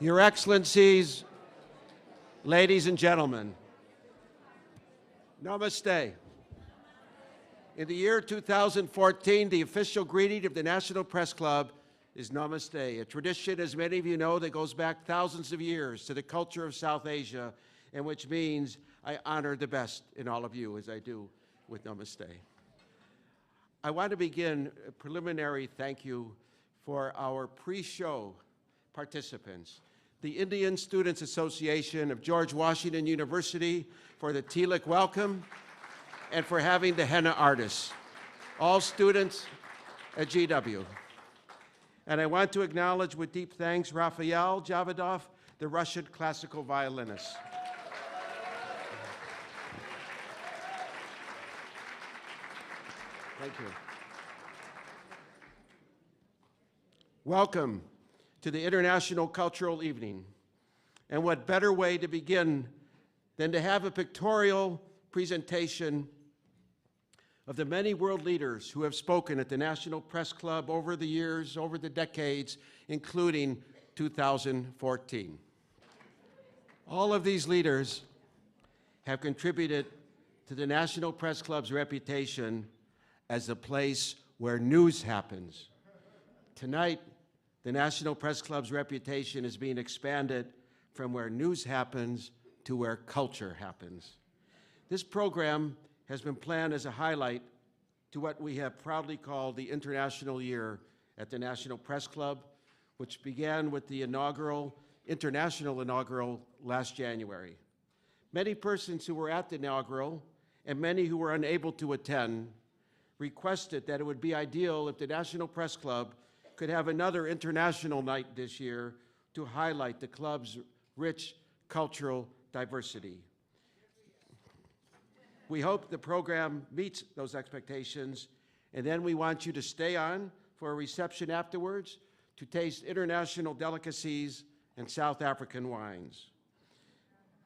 Your Excellencies, ladies and gentlemen, Namaste. In the year 2014, the official greeting of the National Press Club is Namaste, a tradition, as many of you know, that goes back thousands of years to the culture of South Asia, and which means I honor the best in all of you as I do with Namaste. I want to begin a preliminary thank you for our pre-show participants. The Indian Students Association of George Washington University for the Tilak welcome and for having the henna artists, all students at GW. And I want to acknowledge with deep thanks Rafael Javidov, the Russian classical violinist. Thank you. Welcome to the International Cultural Evening. And what better way to begin than to have a pictorial presentation of the many world leaders who have spoken at the National Press Club over the years, over the decades, including 2014. All of these leaders have contributed to the National Press Club's reputation as a place where news happens. Tonight, the National Press Club's reputation is being expanded from where news happens to where culture happens. This program has been planned as a highlight to what we have proudly called the International Year at the National Press Club, which began with the international inaugural last January. Many persons who were at the inaugural and many who were unable to attend requested that it would be ideal if the National Press Club could have another international night this year to highlight the club's rich cultural diversity. We hope the program meets those expectations, and then we want you to stay on for a reception afterwards to taste international delicacies and South African wines.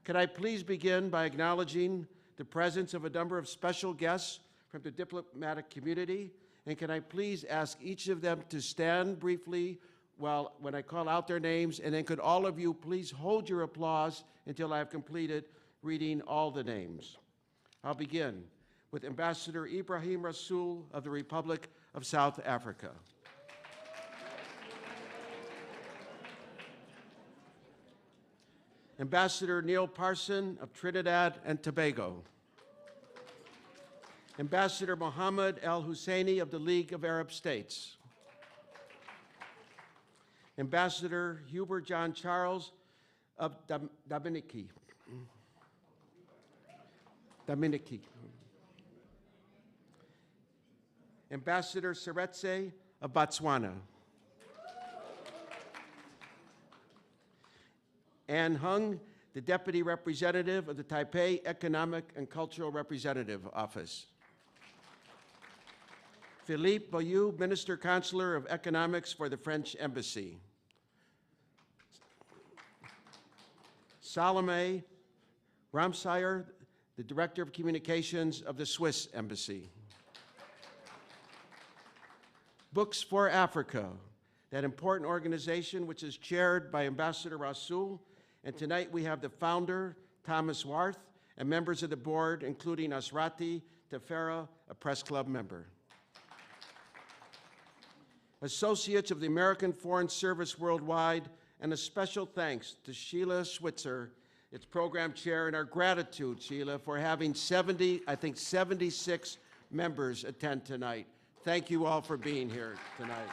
Could I please begin by acknowledging the presence of a number of special guests from the diplomatic community, and can I please ask each of them to stand briefly when I call out their names, and then could all of you please hold your applause until I have completed reading all the names. I'll begin with Ambassador Ebrahim Rasool of the Republic of South Africa. Ambassador Neil Parson of Trinidad and Tobago. Ambassador Mohammed El Husseini of the League of Arab States. Ambassador Hubert John Charles of Dominica. Ambassador Seretse of Botswana. Anne Hung, the Deputy Representative of the Taipei Economic and Cultural Representative Office. Philippe Boyou, Minister Consular of Economics for the French Embassy. Salome Ramsayer, the Director of Communications of the Swiss Embassy. Books for Africa, that important organization which is chaired by Ambassador Rasool, and tonight we have the founder, Thomas Warth, and members of the board, including Asrati Tefera, a press club member. Associates of the American Foreign Service Worldwide, and a special thanks to Sheila Switzer, its program chair, and our gratitude, Sheila, for having 76 members attend tonight. Thank you all for being here tonight.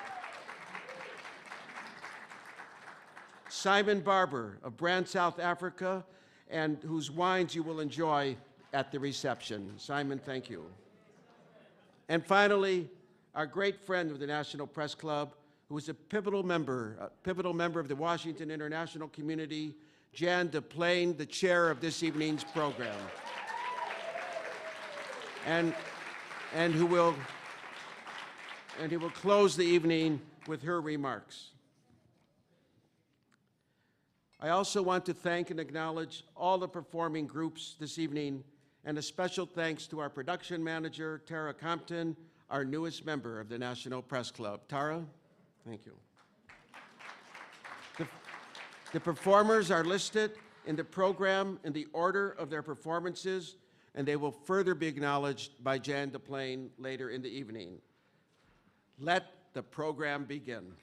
Simon Barber of Brand, South Africa, and whose wines you will enjoy at the reception. Simon, thank you. And finally, our great friend of the National Press Club, who is a pivotal member of the Washington International Community, Jan DePlane, the chair of this evening's program, and who will close the evening with her remarks. I also want to thank and acknowledge all the performing groups this evening, and a special thanks to our production manager, Tara Compton, our newest member of the National Press Club. Tara, thank you. The performers are listed in the program in the order of their performances, and they will further be acknowledged by Jan DePlane later in the evening. Let the program begin.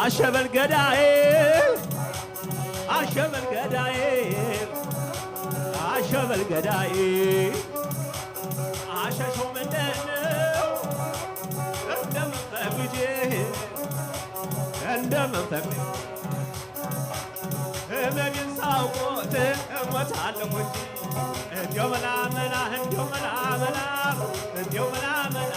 አሸበል ገዳዬ አሸበል ገዳዬ አሸበል ገዳዬ አሸሾ ምንድነው እንደምንፈቅ ልጄ እንደምንፈቅ ህመሜን ሳውቆት እሞታለሁ እንጂ እንዲያው መላመላ እንዲያው መላመላ እንዲያው መላመላ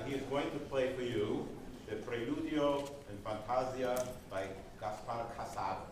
he is going to play for you the Preludio and Fantasia by Gaspar Casado.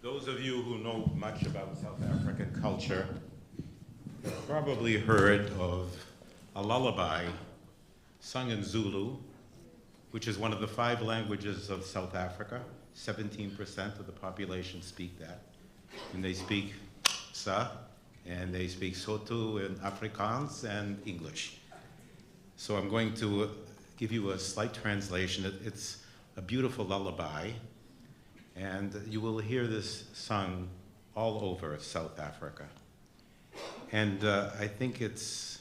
Those of you who know much about South African culture have probably heard of a lullaby sung in Zulu, which is one of the 5 languages of South Africa. 17% of the population speak that. And they speak Sa, and they speak Sotho and Afrikaans and English. So I'm going to give you a slight translation. It's a beautiful lullaby, and you will hear this sung all over South Africa. And I think it's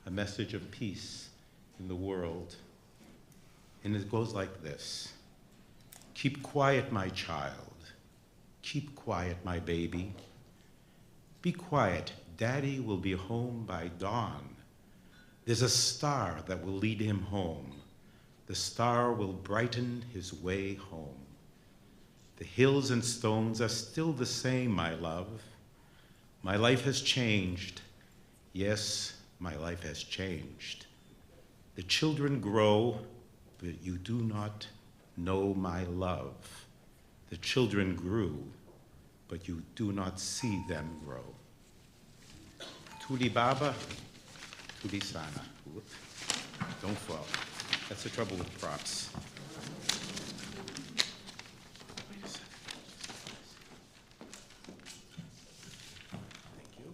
a message of peace in the world. And it goes like this. Keep quiet, my child. Keep quiet, my baby. Be quiet. Daddy will be home by dawn. There's a star that will lead him home. The star will brighten his way home. The hills and stones are still the same, my love. My life has changed. Yes, my life has changed. The children grow, but you do not know my love. The children grew, but you do not see them grow. Tuli Baba, Tuli Sana. Don't fall. That's the trouble with props. Thank you.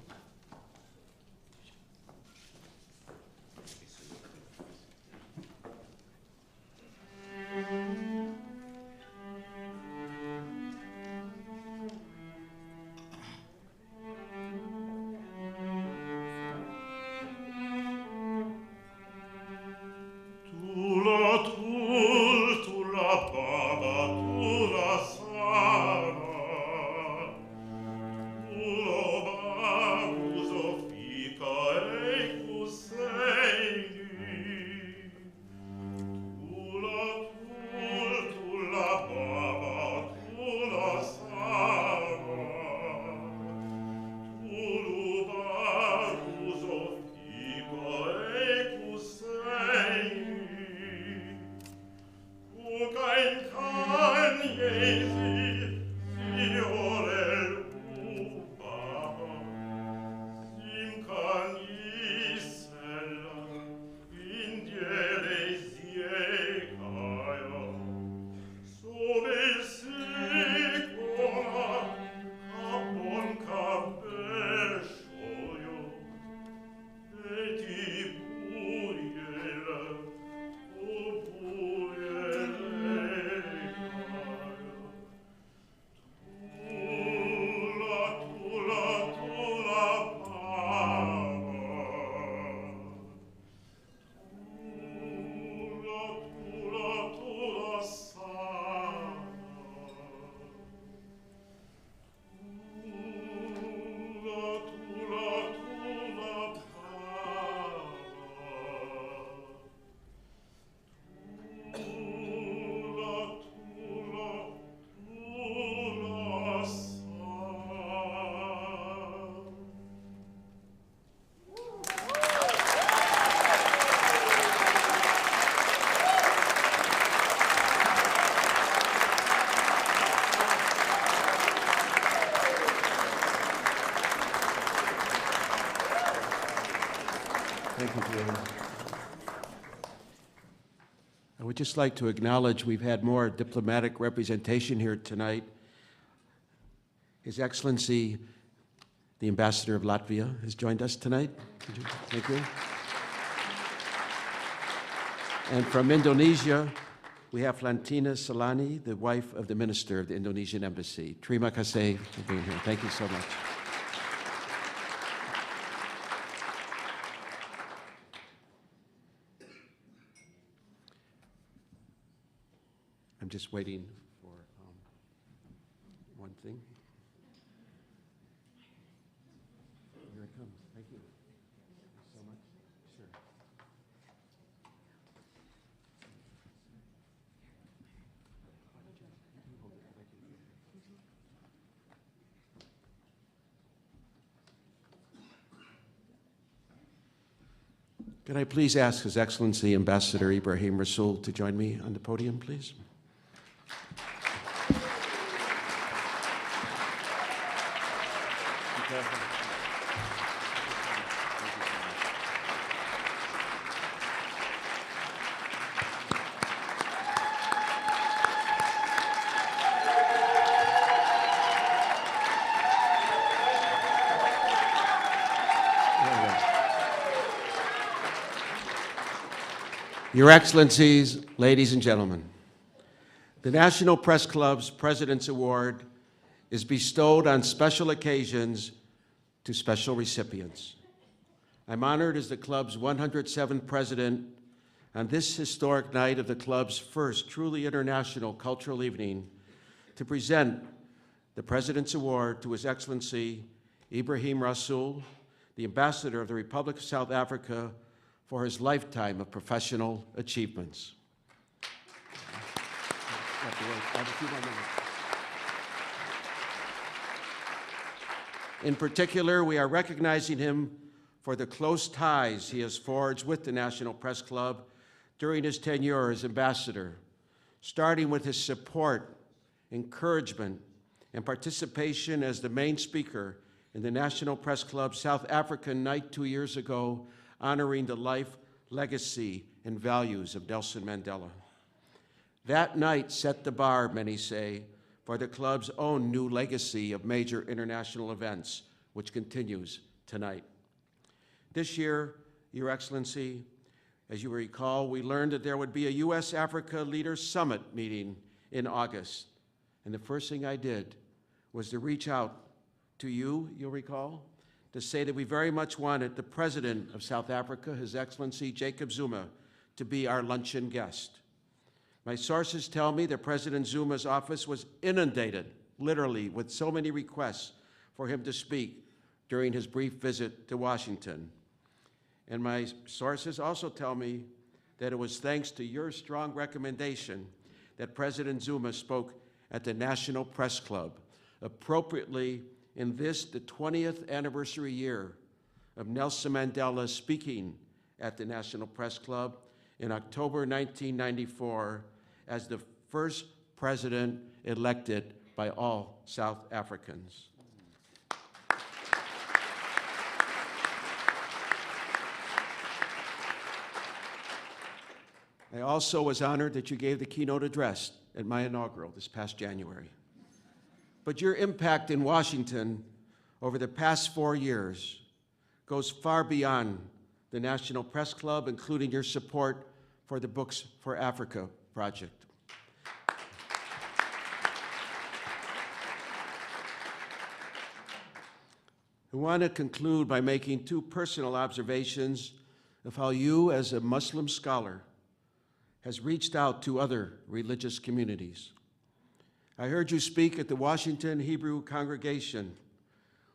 Thank you, James. I would just like to acknowledge we've had more diplomatic representation here tonight. His Excellency, the Ambassador of Latvia, has joined us tonight. Thank you. And from Indonesia, we have Flantina Salani, the wife of the Minister of the Indonesian Embassy. Terima kasih for being here. Thank you so much. I'm just waiting for one thing. Here it comes. Thank you. Thank you so much. Sure. Could I please ask His Excellency Ambassador Ebrahim Rasool to join me on the podium, please? Your Excellencies, ladies and gentlemen, the National Press Club's President's Award is bestowed on special occasions to special recipients. I'm honored as the club's 107th president on this historic night of the club's first truly international cultural evening to present the President's Award to His Excellency Ebrahim Rasool, the Ambassador of the Republic of South Africa, for his lifetime of professional achievements. In particular, we are recognizing him for the close ties he has forged with the National Press Club during his tenure as ambassador, starting with his support, encouragement, and participation as the main speaker in the National Press Club South African Night 2 years ago, honoring the life, legacy, and values of Nelson Mandela. That night set the bar, many say, for the club's own new legacy of major international events, which continues tonight. This year, Your Excellency, as you recall, we learned that there would be a U.S.-Africa Leaders Summit meeting in August. And the first thing I did was to reach out to you, you'll recall, to say that we very much wanted the President of South Africa, His Excellency Jacob Zuma, to be our luncheon guest. My sources tell me that President Zuma's office was inundated, literally, with so many requests for him to speak during his brief visit to Washington. And my sources also tell me that it was thanks to your strong recommendation that President Zuma spoke at the National Press Club, appropriately in this, the 20th anniversary year of Nelson Mandela speaking at the National Press Club in October 1994 as the first president elected by all South Africans. I also was honored that you gave the keynote address at my inaugural this past January. But your impact in Washington over the past 4 years goes far beyond the National Press Club, including your support for the Books for Africa project. I want to conclude by making 2 personal observations of how you, as a Muslim scholar, has reached out to other religious communities. I heard you speak at the Washington Hebrew congregation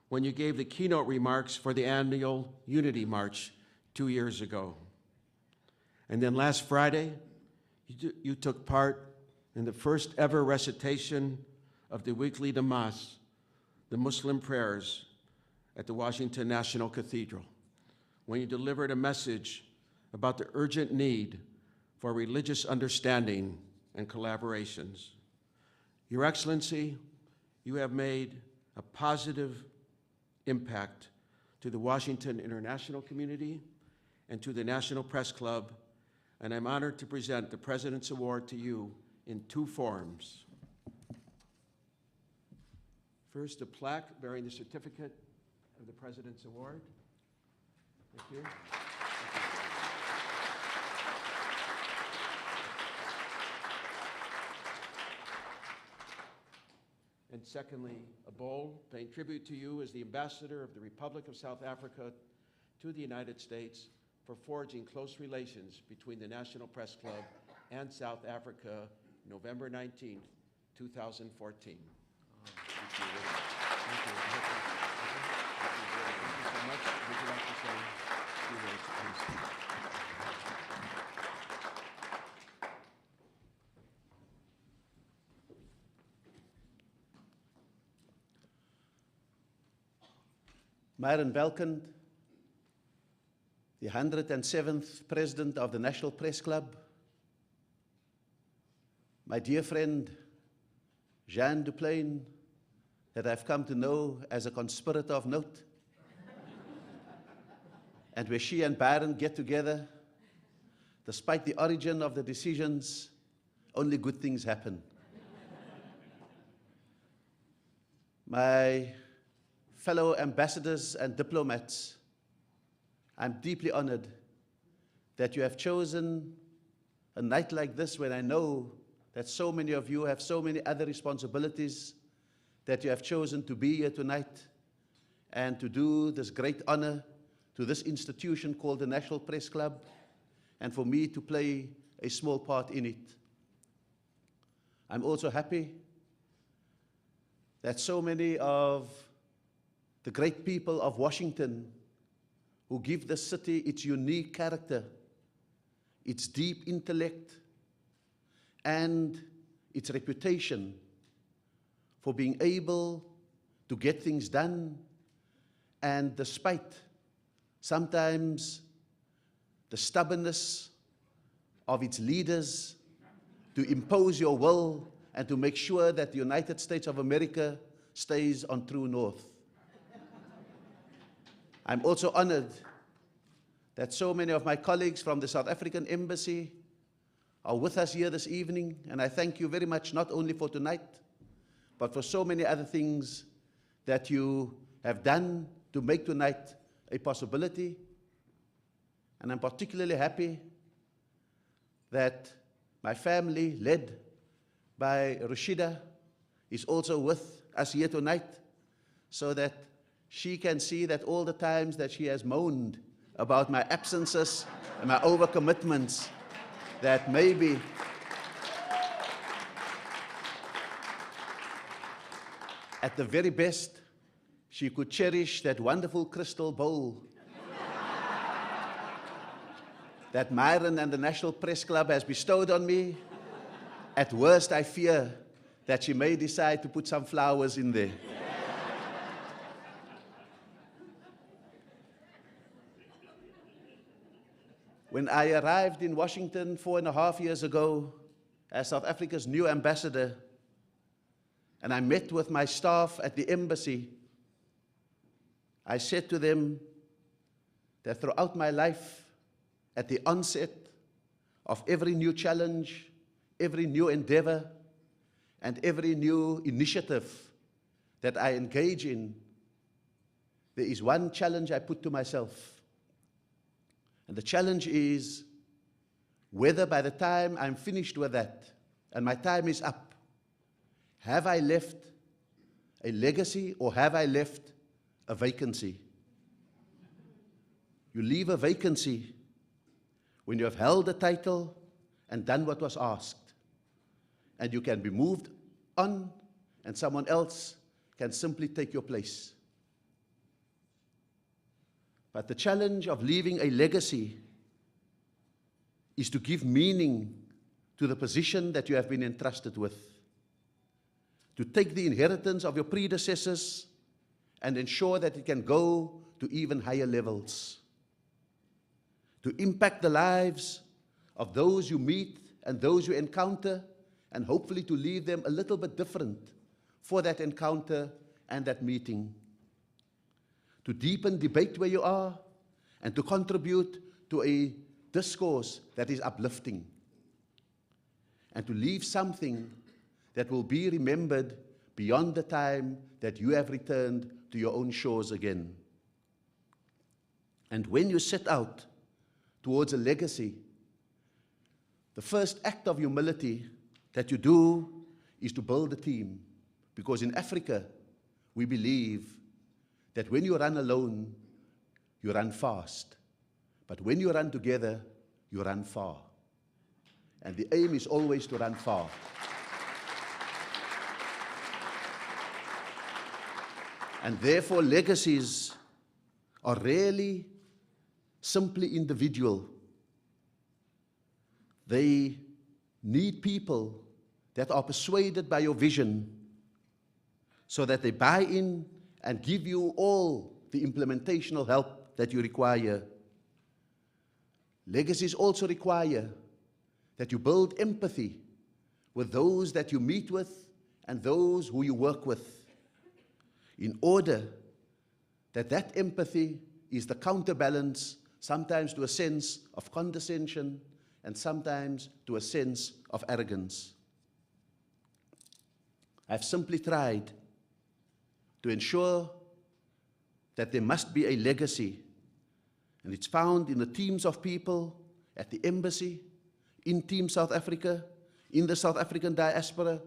when you gave the keynote remarks for the annual Unity March 2 years ago. And then last Friday, you took part in the first ever recitation of the weekly Namas, the Muslim prayers, at the Washington National Cathedral, when you delivered a message about the urgent need for religious understanding and collaborations. Your Excellency, you have made a positive impact to the Washington international community and to the National Press Club, and I'm honored to present the President's Award to you in 2 forms. First, a plaque bearing the certificate of the President's Award. Thank you. And secondly, a bowl paying tribute to you as the Ambassador of the Republic of South Africa to the United States for forging close relations between the National Press Club and South Africa, November 19th, 2014. Thank you. Thank you. Thank you so much. Would you like to say a few words, please? Myron Belkand, the 107th President of the National Press Club, my dear friend Jean Duplain, that I've come to know as a conspirator of note, and where she and Byron get together, despite the origin of the decisions, only good things happen. My fellow ambassadors and diplomats, I'm deeply honored that you have chosen a night like this, when I know that so many of you have so many other responsibilities, that you have chosen to be here tonight and to do this great honor to this institution called the National Press Club, and for me to play a small part in it. I'm also happy that so many of the great people of Washington, who give the city its unique character, its deep intellect, and its reputation for being able to get things done, and despite sometimes the stubbornness of its leaders, to impose your will and to make sure that the United States of America stays on true north. I'm also honored that so many of my colleagues from the South African Embassy are with us here this evening, and I thank you very much, not only for tonight, but for so many other things that you have done to make tonight a possibility. And I'm particularly happy that my family, led by Rashida, is also with us here tonight, so that she can see that all the times that she has moaned about my absences and my overcommitments, that maybe at the very best, she could cherish that wonderful crystal bowl that Myron and the National Press Club has bestowed on me. At worst, I fear that she may decide to put some flowers in there. When I arrived in Washington 4.5 years ago as South Africa's new ambassador, and I met with my staff at the embassy, I said to them that throughout my life, at the onset of every new challenge, every new endeavor, and every new initiative that I engage in, there is one challenge I put to myself. And the challenge is whether by the time I'm finished with that and my time is up, have I left a legacy or have I left a vacancy? You leave a vacancy when you have held the title and done what was asked, and you can be moved on and someone else can simply take your place. But the challenge of leaving a legacy is to give meaning to the position that you have been entrusted with, to take the inheritance of your predecessors and ensure that it can go to even higher levels, to impact the lives of those you meet and those you encounter, and hopefully to leave them a little bit different for that encounter and that meeting, to deepen debate where you are, and to contribute to a discourse that is uplifting, and to leave something that will be remembered beyond the time that you have returned to your own shores again. And when you set out towards a legacy, the first act of humility that you do is to build a team, because in Africa, we believe that when you run alone, you run fast. But when you run together, you run far. And the aim is always to run far. And therefore, legacies are rarely simply individual. They need people that are persuaded by your vision, so that they buy in and give you all the implementational help that you require. Legacies also require that you build empathy with those that you meet with and those who you work with. in order that that empathy is the counterbalance, sometimes to a sense of condescension and sometimes to a sense of arrogance. I've simply tried to ensure that there must be a legacy, and it's found in the teams of people at the embassy, in Team South Africa, in the South African diaspora,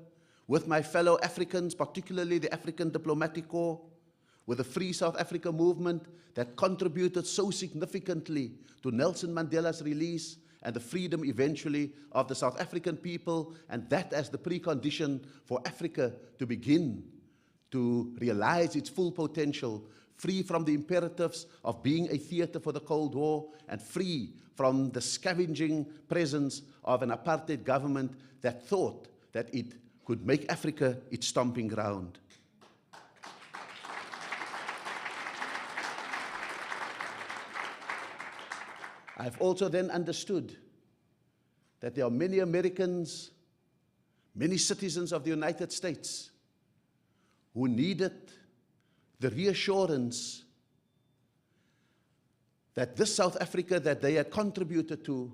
with my fellow Africans, particularly the African Diplomatic Corps, with the Free South Africa movement that contributed so significantly to Nelson Mandela's release and the freedom eventually of the South African people, and that as the precondition for Africa to begin to realize its full potential, free from the imperatives of being a theater for the Cold War and free from the scavenging presence of an apartheid government that thought that it could make Africa its stomping ground. I've also then understood that there are many Americans, many citizens of the United States who needed the reassurance that this South Africa that they had contributed to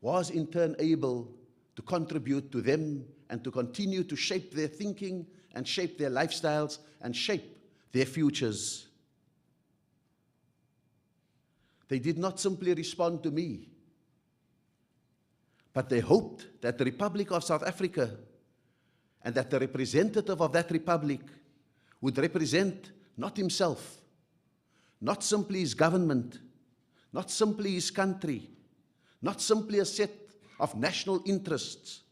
was in turn able to contribute to them and to continue to shape their thinking and shape their lifestyles and shape their futures. They did not simply respond to me, but they hoped that the Republic of South Africa and that the representative of that republic would represent not himself, not simply his government, not simply his country, not simply a set of national interests,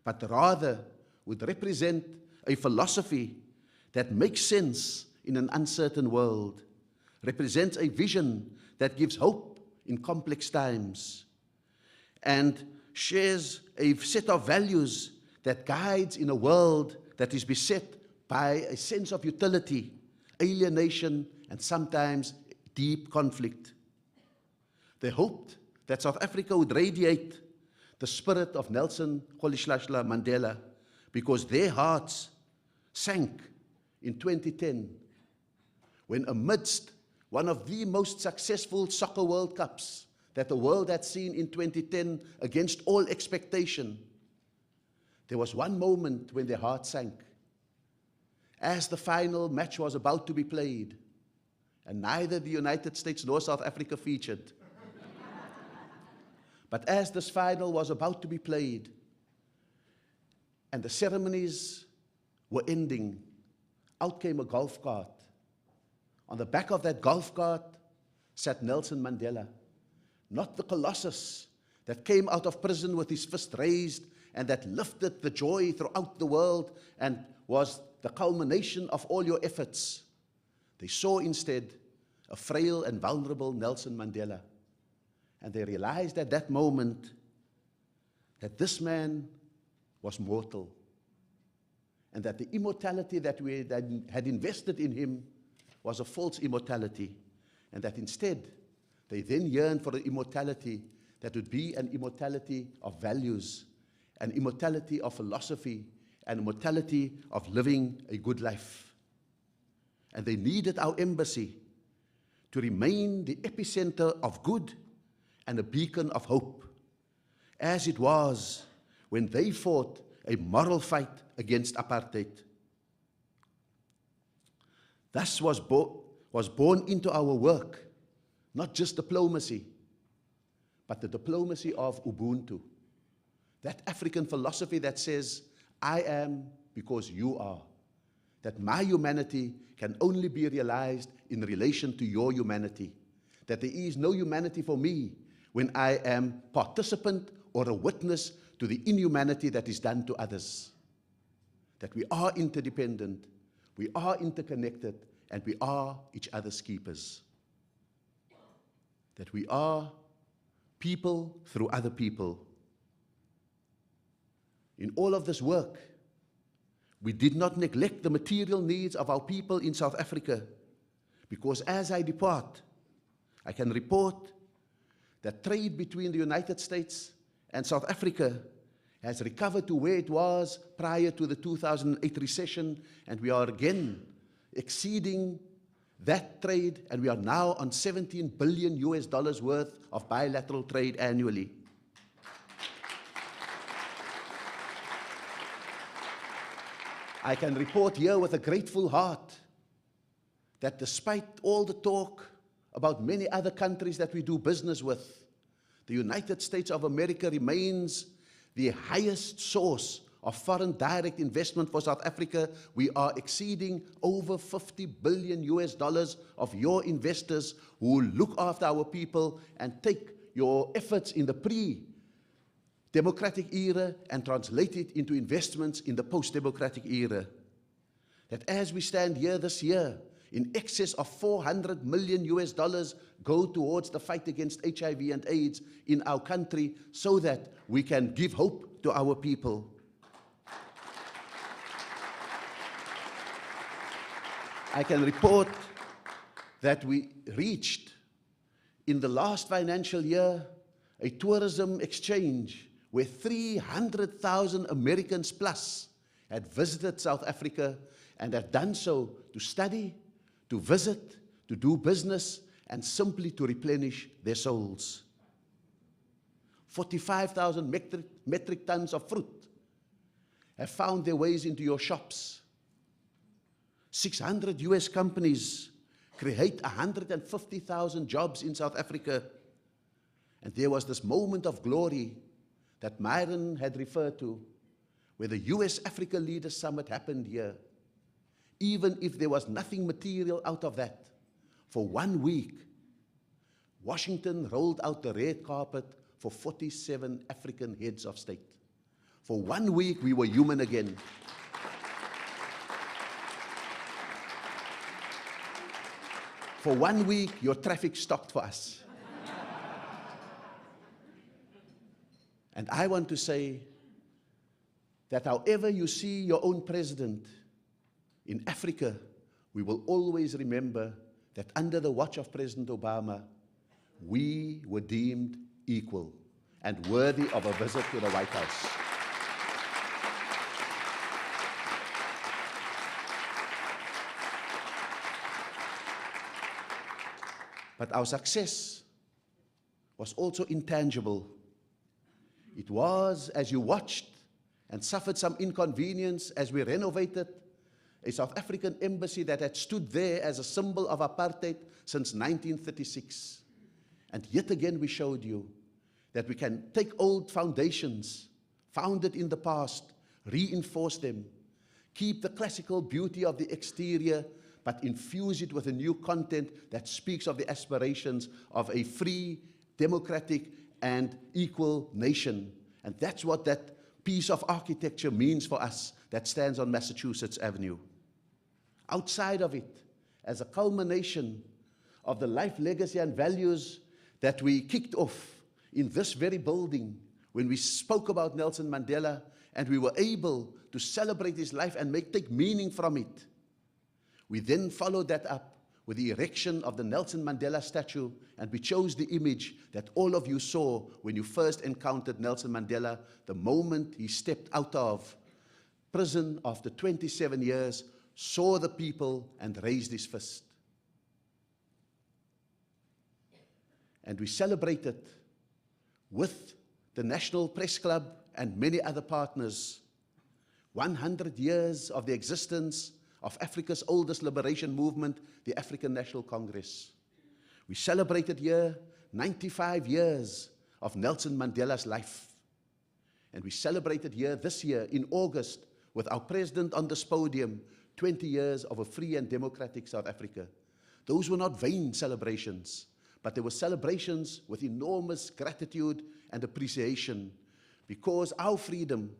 but rather would represent a philosophy that makes sense in an uncertain world, represents a vision that gives hope in complex times, and shares a set of values that guides in a world that is beset by a sense of utility, alienation, and sometimes deep conflict. They hoped that South Africa would radiate the spirit of Nelson Mandela, because their hearts sank in 2010 when, amidst one of the most successful soccer World Cups that the world had seen in 2010 against all expectation, there was one moment when their heart sank. As the final match was about to be played, and neither the United States nor South Africa featured, but as this final was about to be played, and the ceremonies were ending, out came a golf cart. On the back of that golf cart sat Nelson Mandela, not the colossus that came out of prison with his fist raised and that lifted the joy throughout the world and was the culmination of all your efforts. They saw instead a frail and vulnerable Nelson Mandela. And they realized at that moment that this man was mortal, and that the immortality that we had invested in him was a false immortality, and that instead they then yearned for an immortality that would be an immortality of values, an immortality of philosophy, an immortality of living a good life. And they needed our embassy to remain the epicenter of good and a beacon of hope, as it was when they fought a moral fight against apartheid. Thus was born into our work not just diplomacy, but the diplomacy of Ubuntu, that African philosophy that says, I am because you are, that my humanity can only be realized in relation to your humanity, that there is no humanity for me when I am participant or a witness to the inhumanity that is done to others. That we are interdependent, we are interconnected, and we are each other's keepers. That we are people through other people. In all of this work, we did not neglect the material needs of our people in South Africa, because as I depart, I can report that trade between the United States and South Africa has recovered to where it was prior to the 2008 recession, and we are again exceeding that trade, and we are now on $17 billion worth of bilateral trade annually. I can report here with a grateful heart that despite all the talk about many other countries that we do business with, the United States of America remains the highest source of foreign direct investment for South Africa. We are exceeding over $50 billion of your investors who look after our people and take your efforts in the pre-democratic era and translate it into investments in the post-democratic era. That as we stand here this year, in excess of $400 million go towards the fight against HIV and AIDS in our country so that we can give hope to our people. I can report that we reached, in the last financial year, a tourism exchange where 300,000 Americans plus had visited South Africa and have done so to study, to visit, to do business, and simply to replenish their souls. 45,000 metric tons of fruit have found their ways into your shops. 600 US companies create 150,000 jobs in South Africa. And there was this moment of glory that Myron had referred to, where the US Africa Leaders Summit happened here. Even if there was nothing material out of that, for 1 week, Washington rolled out the red carpet for 47 African heads of state. For 1 week, we were human again. For 1 week, your traffic stopped for us. And I want to say that however you see your own president in Africa, we will always remember that under the watch of President Obama, we were deemed equal and worthy of a visit to the White House. But our success was also intangible. It was, as you watched and suffered some inconvenience as we renovated a South African embassy that had stood there as a symbol of apartheid since 1936. And yet again we showed you that we can take old foundations, founded in the past, reinforce them, keep the classical beauty of the exterior, but infuse it with a new content that speaks of the aspirations of a free, democratic, and equal nation. And that's what that piece of architecture means for us that stands on Massachusetts Avenue. Outside of it, as a culmination of the life, legacy, and values that we kicked off in this very building when we spoke about Nelson Mandela, and we were able to celebrate his life and take meaning from it. We then followed that up with the erection of the Nelson Mandela statue, and we chose the image that all of you saw when you first encountered Nelson Mandela, the moment he stepped out of prison after 27 years, saw the people and raised his fist. And we celebrated with the National Press Club and many other partners 100 years of the existence of Africa's oldest liberation movement, the African National Congress. We celebrated here 95 years of Nelson Mandela's life. And we celebrated here this year in August with our president on this podium, 20 years of a free and democratic South Africa. Those were not vain celebrations, but they were celebrations with enormous gratitude and appreciation, because our freedom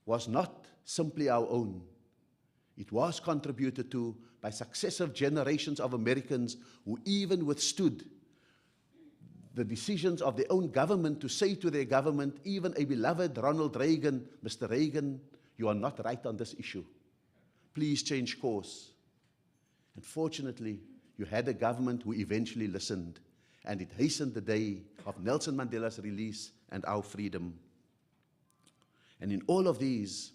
was not simply our own. It was contributed to by successive generations of Americans who even withstood the decisions of their own government to say to their government, even a beloved Ronald Reagan, Mr. Reagan, you are not right on this issue. Please change course. And fortunately, you had a government who eventually listened, and it hastened the day of Nelson Mandela's release and our freedom. And in all of these,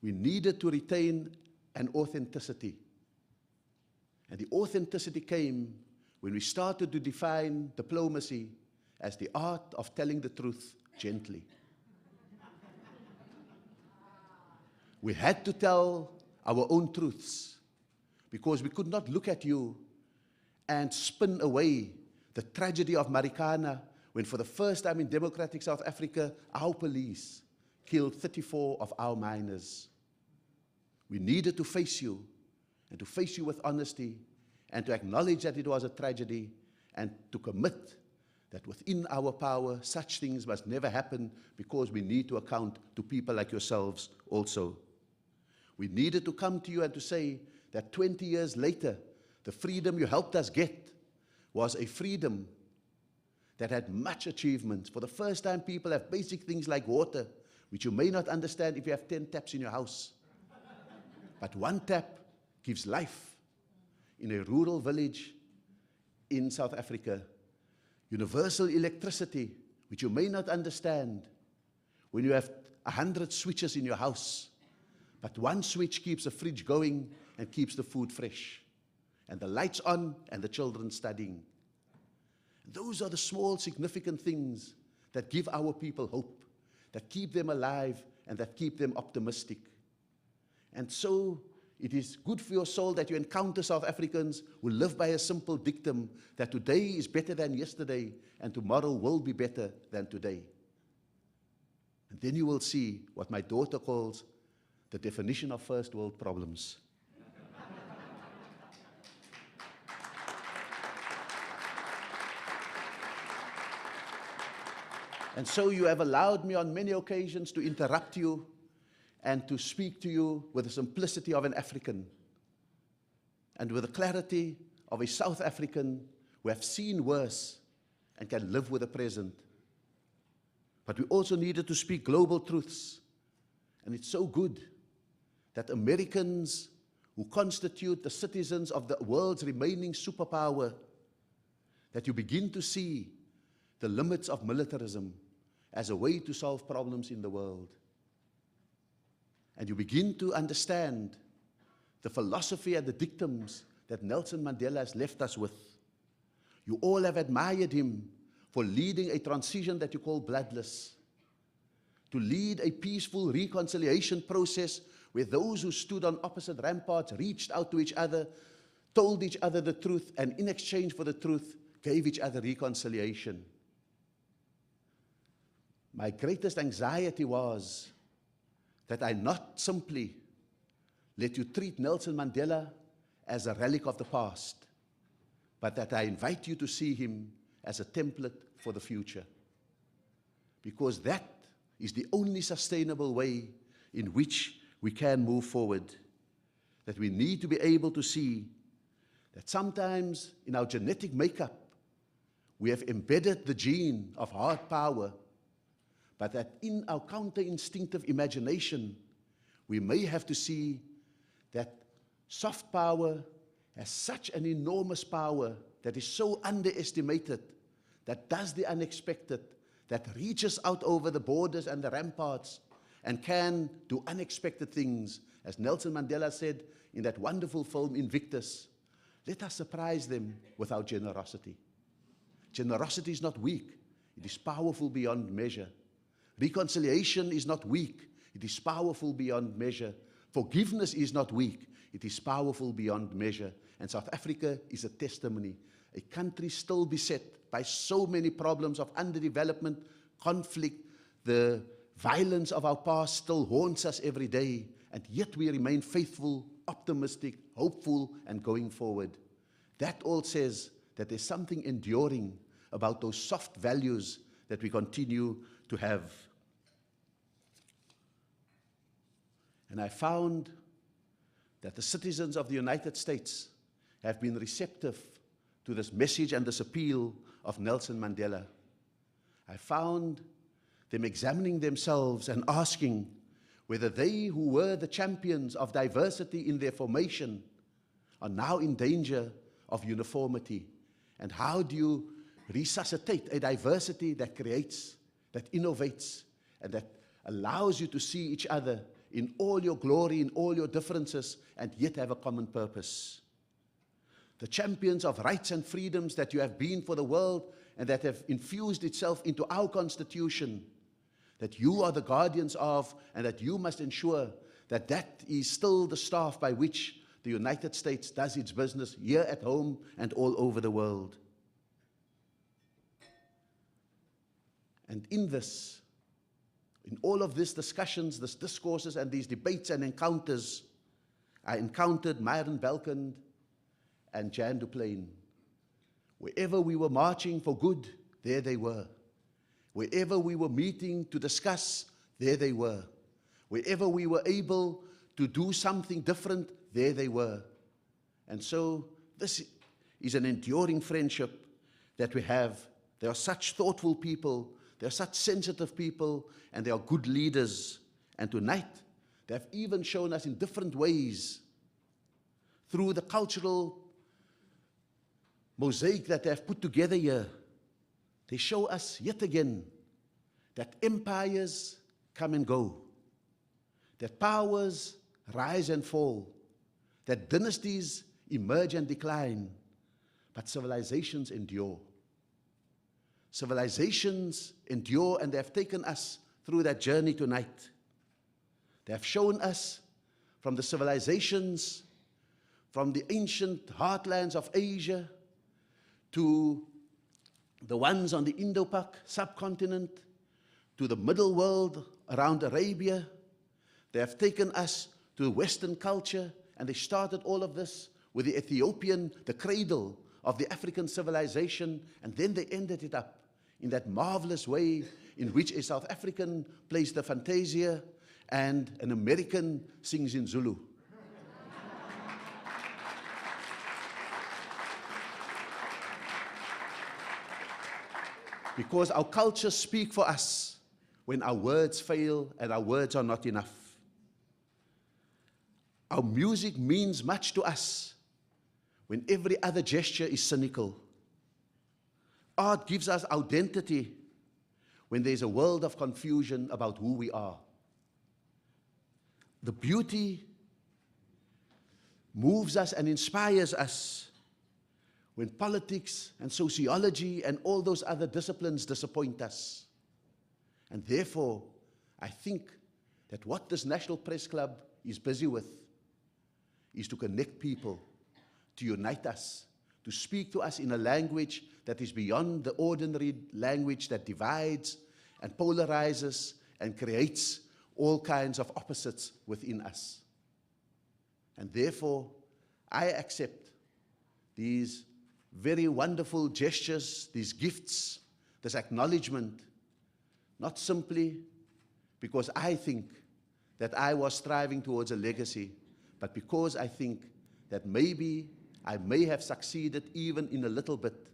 we needed to retain an authenticity. And the authenticity came when we started to define diplomacy as the art of telling the truth gently. We had to tell our own truths because we could not look at you and spin away the tragedy of Marikana when for the first time in democratic South Africa, our police killed 34 of our miners. We needed to face you, and to face you with honesty, and to acknowledge that it was a tragedy, and to commit that within our power, such things must never happen because we need to account to people like yourselves also. We needed to come to you and to say that 20 years later, the freedom you helped us get was a freedom that had much achievement. For the first time, people have basic things like water, which you may not understand if you have 10 taps in your house. But one tap gives life in a rural village in South Africa. Universal electricity, which you may not understand when you have 100 switches in your house. But one switch keeps the fridge going and keeps the food fresh. And the lights on and the children studying. Those are the small, significant things that give our people hope, that keep them alive and that keep them optimistic. And so it is good for your soul that you encounter South Africans who live by a simple dictum that today is better than yesterday and tomorrow will be better than today. And then you will see what my daughter calls the definition of first world problems. And so you have allowed me on many occasions to interrupt you and to speak to you with the simplicity of an African and with the clarity of a South African who have seen worse and can live with the present. But we also needed to speak global truths. And it's so good that Americans who constitute the citizens of the world's remaining superpower, that you begin to see the limits of militarism as a way to solve problems in the world. And you begin to understand the philosophy and the dictums that Nelson Mandela has left us with. You all have admired him for leading a transition that you call bloodless, to lead a peaceful reconciliation process where those who stood on opposite ramparts reached out to each other, told each other the truth, and in exchange for the truth, gave each other reconciliation. My greatest anxiety was that I not simply let you treat Nelson Mandela as a relic of the past, but that I invite you to see him as a template for the future. Because that is the only sustainable way in which we can move forward. That we need to be able to see that sometimes in our genetic makeup, we have embedded the gene of hard power, but that in our counter-instinctive imagination, we may have to see that soft power has such an enormous power that is so underestimated, that does the unexpected, that reaches out over the borders and the ramparts and can do unexpected things. As Nelson Mandela said in that wonderful film Invictus, let us surprise them with our generosity. Generosity is not weak, it is powerful beyond measure. Reconciliation is not weak, it is powerful beyond measure. Forgiveness is not weak, it is powerful beyond measure. And South Africa is a testimony. A country still beset by so many problems of underdevelopment, conflict, the violence of our past still haunts us every day, and yet we remain faithful, optimistic, hopeful, and going forward. That all says that there's something enduring about those soft values that we continue to have. And I found that the citizens of the United States have been receptive to this message and this appeal of Nelson Mandela. I found them examining themselves and asking whether they who were the champions of diversity in their formation are now in danger of uniformity. And how do you resuscitate a diversity that creates, that innovates, and that allows you to see each other in all your glory, in all your differences, and yet have a common purpose? the champions of rights and freedoms that you have been for the world and that have infused itself into our Constitution, that you are the guardians of, and that you must ensure that that is still the staff by which the United States does its business here at home and all over the world. And in this, in all of these discussions, these discourses, and these debates and encounters, I encountered Myron Belkind and Jan du Plessis. Wherever we were marching for good, there they were. Wherever we were meeting to discuss, there they were. Wherever we were able to do something different, there they were. And so this is an enduring friendship that we have. They are such thoughtful people, they are such sensitive people, and they are good leaders. And tonight, they have even shown us in different ways, through the cultural mosaic that they have put together here, they show us yet again that empires come and go, that powers rise and fall, that dynasties emerge and decline, but civilizations endure. Civilizations endure, and they have taken us through that journey tonight. They have shown us from the civilizations, from the ancient heartlands of Asia, to the ones on the Indo-Pak subcontinent, to the middle world around Arabia. They have taken us to Western culture, and they started all of this with the Ethiopian, the cradle of the African civilization, and then they ended it up in that marvelous way in which a South African plays the Fantasia and an American sings in Zulu. Because our cultures speak for us when our words fail and our words are not enough. Our music means much to us when every other gesture is cynical. Art gives us identity when there's a world of confusion about who we are. The beauty moves us and inspires us when politics and sociology and all those other disciplines disappoint us. And therefore, I think that what this National Press Club is busy with is to connect people, to unite us, to speak to us in a language that is beyond the ordinary language that divides and polarizes and creates all kinds of opposites within us. And therefore, I accept these very wonderful gestures, these gifts, this acknowledgement, not simply because I think that I was striving towards a legacy, but because I think that maybe I may have succeeded even in a little bit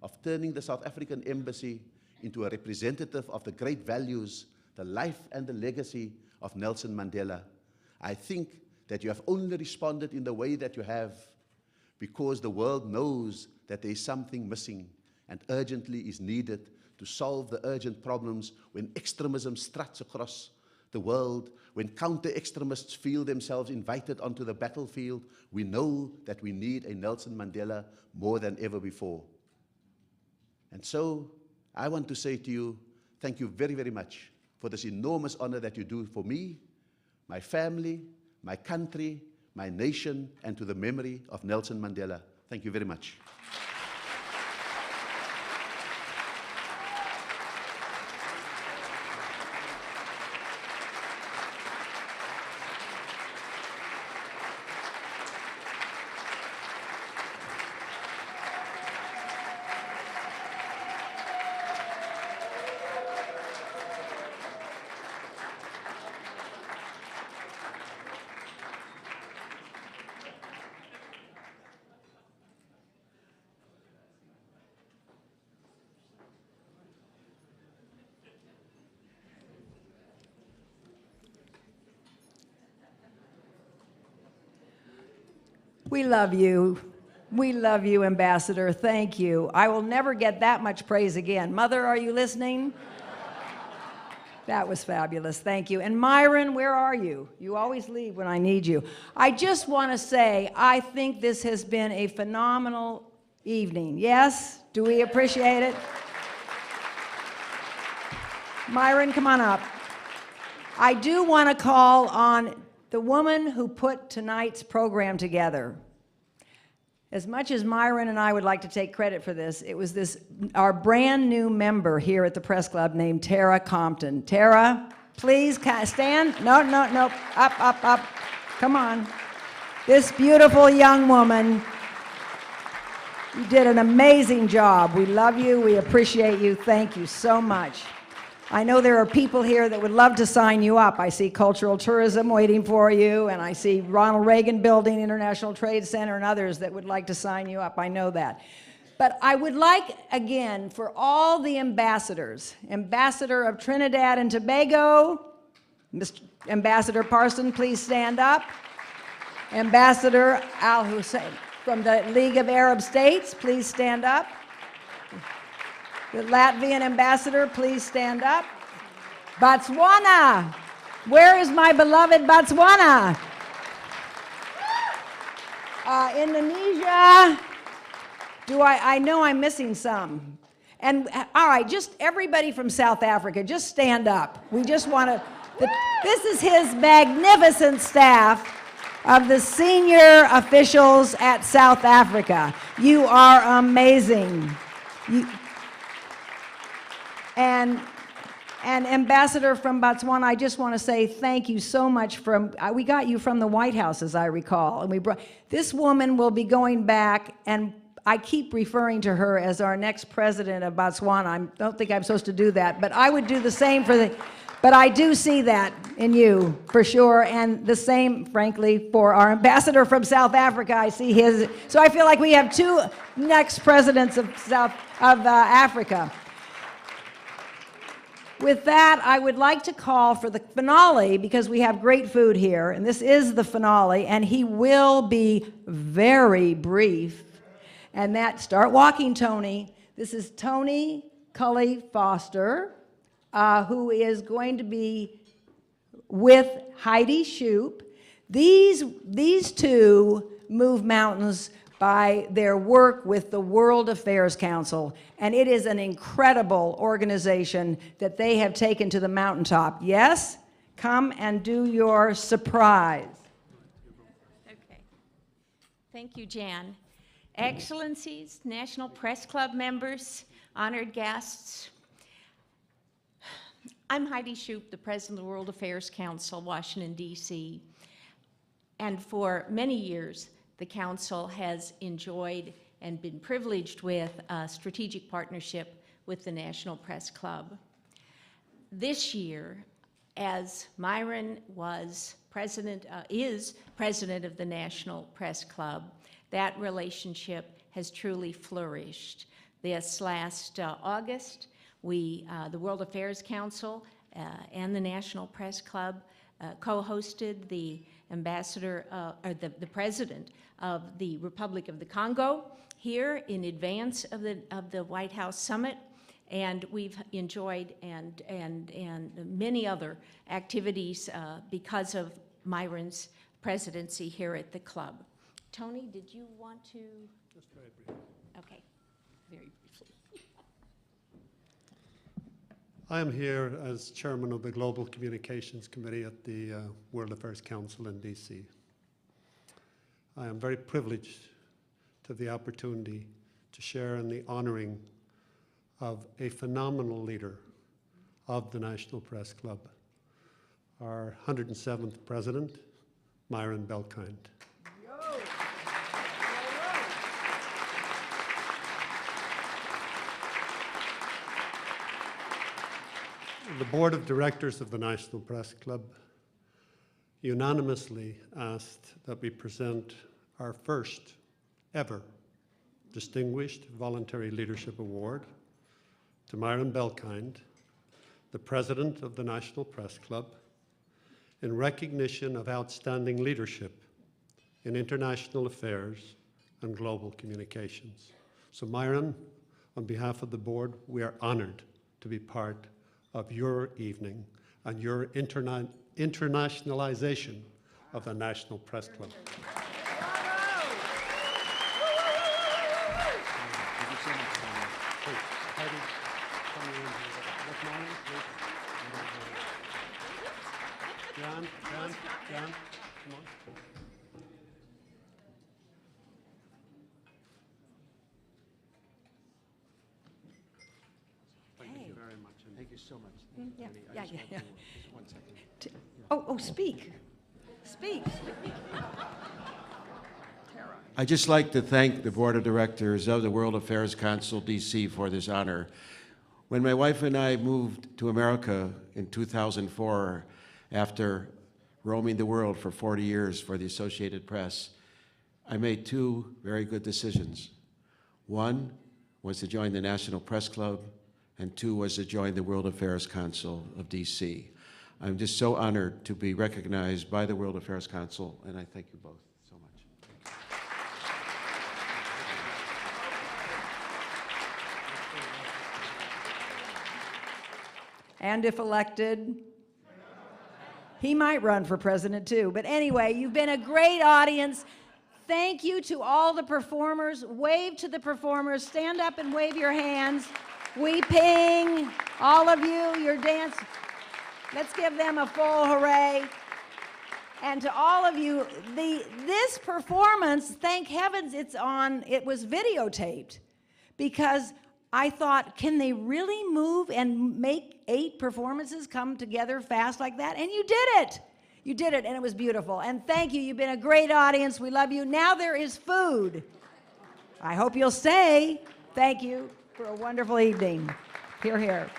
of turning the South African Embassy into a representative of the great values, the life and the legacy of Nelson Mandela. I think that you have only responded in the way that you have because the world knows that there is something missing and urgently is needed to solve the urgent problems when extremism struts across the world, when counter-extremists feel themselves invited onto the battlefield. We know that we need a Nelson Mandela more than ever before. And so I want to say to you, thank you very, very much for this enormous honor that you do for me, my family, my country, my nation, and to the memory of Nelson Mandela. Thank you very much. We love you. We love you, Ambassador. Thank you. I will never get that much praise again. Mother, are you listening? That was fabulous. Thank you. And Myron, where are you? You always leave when I need you. I just want to say, I think this has been a phenomenal evening. Yes? Do we appreciate it? Myron, come on up. I do want to call on the woman who put tonight's program together. As much as Myron and I would like to take credit for this, it was our brand new member here at the Press Club named Tara Compton. Tara, please stand. No. Up. Come on. This beautiful young woman, you did an amazing job. We love you. We appreciate you. Thank you so much. I know there are people here that would love to sign you up. I see cultural tourism waiting for you, and I see Ronald Reagan Building, International Trade Center, and others that would like to sign you up. I know that. But I would like, again, for all the ambassadors, Ambassador of Trinidad and Tobago, Mr. Ambassador Parson, please stand up. Ambassador Al Hussein from the League of Arab States, please stand up. The Latvian ambassador, please stand up. Botswana, where is my beloved Botswana? Indonesia, I know I'm missing some. And all right, just everybody from South Africa, just stand up. We just want to, this is his magnificent staff of the senior officials at South Africa. You are amazing. And Ambassador from Botswana, I just want to say thank you so much. We got you from the White House, as I recall, and this woman will be going back, and I keep referring to her as our next president of Botswana. I don't think I'm supposed to do that, but I would do the same but I do see that in you, for sure, and the same, frankly, for our ambassador from South Africa. I see his, so I feel like we have two next presidents of Africa. With that, I would like to call for the finale, because we have great food here, and this is the finale, and he will be very brief. And start walking, Tony. This is Tony Cully Foster, who is going to be with Heidi Shoup. These two move mountains by their work with the World Affairs Council, and it is an incredible organization that they have taken to the mountaintop. Yes? Come and do your surprise. Okay. Thank you, Jan. Excellencies, National Press Club members, honored guests. I'm Heidi Shoup, the President of the World Affairs Council, Washington, D.C., and for many years, the Council has enjoyed and been privileged with a strategic partnership with the National Press Club. This year, as Myron is president of the National Press Club, that relationship has truly flourished. This last August, the World Affairs Council and the National Press Club co-hosted the president of the Republic of the Congo here in advance of the White House summit, and we've enjoyed and many other activities because of Myron's presidency here at the club. Tony, did you want to? Just very briefly. Okay, very briefly. I am here as chairman of the Global Communications Committee at the World Affairs Council in DC. I am very privileged to have the opportunity to share in the honoring of a phenomenal leader of the National Press Club, our 107th president, Myron Belkind. The board of directors of the National Press Club unanimously asked that we present our first ever Distinguished Voluntary Leadership Award to Myron Belkind, the president of the National Press Club, in recognition of outstanding leadership in international affairs and global communications. So Myron, on behalf of the board, we are honored to be part of your evening and your internationalization of the National Press Club. John, come on. Thank you very much. Thank you so much. Yeah, Annie, I yeah, just yeah, want yeah. to- Just 1 second. Oh, speak. Speak. I'd just like to thank the Board of Directors of the World Affairs Council, D.C. for this honor. When my wife and I moved to America in 2004, after roaming the world for 40 years for the Associated Press, I made 2 very good decisions. 1 was to join the National Press Club, and 2 was to join the World Affairs Council of D.C. I'm just so honored to be recognized by the World Affairs Council, and I thank you both so much. And if elected, he might run for president too. But anyway, you've been a great audience. Thank you to all the performers. Wave to the performers. Stand up and wave your hands. We ping, all of you, your dance. Let's give them a full hooray. And to all of you, this performance, thank heavens it was videotaped, because I thought, can they really move and make 8 performances come together fast like that? And you did it. You did it, and it was beautiful. And thank you. You've been a great audience. We love you. Now there is food. I hope you'll stay. Thank you for a wonderful evening. Hear, hear.